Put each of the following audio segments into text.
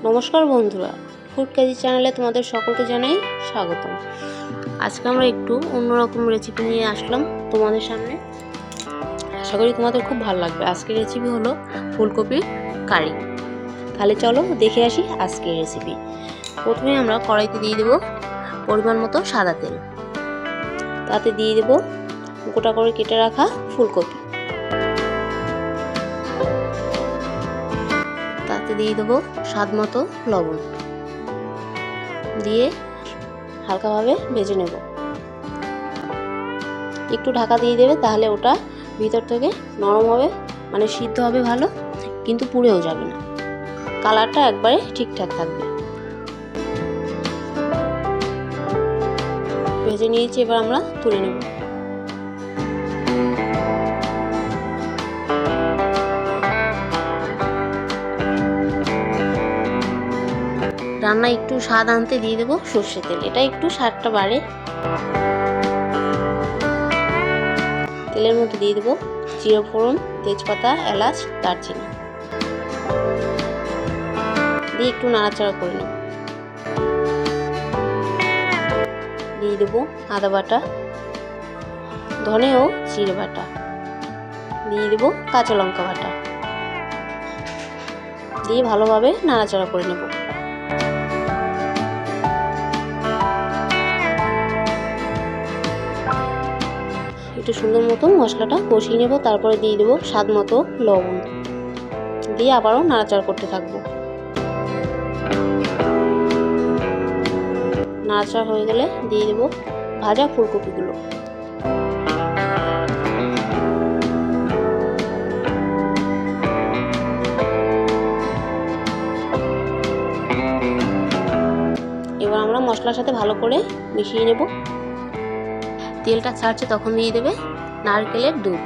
নমস্কার বন্ধুরা, food KG চ্যানেলে তোমাদের সকলকে জানাই স্বাগতম। আজকে আমরা একটু অন্যরকম রেসিপি নিয়ে আসলাম তোমাদের সামনে। আশা করি তোমাদের খুব ভালো লাগবে। আজকের রেসিপি হলো ফুলকপির কারি। তাহলে চলো দেখে আসি আজকের রেসিপি। প্রথমে আমরা কড়াইতে দিয়ে দেব পরিমাণ মতো সাদা তেল। তাতে দিয়ে দেব গোটা করে কেটে রাখা ফুলকপি। তাতে দিয়ে দেবো স্বাদ মতো লবণ, দিয়ে হালকাভাবে ভেজে নেব। একটু ঢাকা দিয়ে দেবে, তাহলে ওটা ভিতর থেকে নরম হবে, মানে সিদ্ধ হবে ভালো, কিন্তু পুড়েও যাবে না। কালারটা একবারে ঠিকঠাক থাকবে। ভেজে নিয়েছি, এবার আমরা তুলে নেব। রান্না একটু স্বাদ আনতে দিয়ে দেবো সর্ষের তেল, এটা একটু স্বাদটা বাড়ে। তেলের মধ্যে দিয়ে দেবো জিরে ফোড়ন, তেজপাতা, এলাচ, দারচিনি, দিয়ে একটু নাড়াচাড়া করে নেব। দিয়ে দেবো আদা বাটা, ধনে ও জিরে বাটা, দিয়ে দেবো কাঁচা লঙ্কা বাটা, দিয়ে ভালোভাবে নাড়াচাড়া করে নেব। একটু সুন্দর মতো মশলাটা কষিয়ে নেব। তারপরে দিয়ে দেবো স্বাদ মতো লবণ, দিয়ে আবারও নাড়াচাড়া করতে থাকবো। নাড়াচাড়া হয়ে গেলে দিয়ে দেবো ভাজা ফুলকপিগুলো। এবার আমরা মশলার সাথে ভালো করে মিশিয়ে নেব। তেলটা ছাড়ছে তখন দিয়ে দেবে নারকেলের দুধ।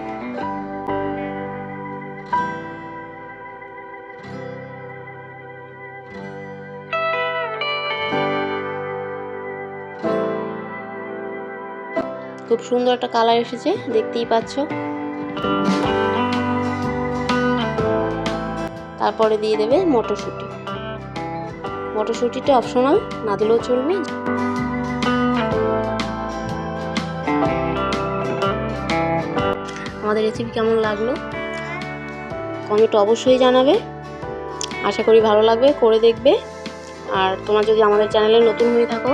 খুব সুন্দর একটা কালার এসেছে, দেখতেই পাচ্ছ। তারপরে দিয়ে দেবে মটরশুঁটি। মটরশুঁটিটা অপশনাল, না দিলেও চলবে। আমাদের রেসিপি কেমন লাগলো কমেন্টে অবশ্যই জানাবে। আশা করি ভালো লাগবে, করে দেখবে। আর তোমরা যদি আমাদের চ্যানেলে নতুন হয়ে থাকো,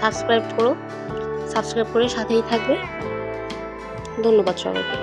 সাবস্ক্রাইব করো, সাবস্ক্রাইব করে সাথেই থাকবে। ধন্যবাদ সবাইকে।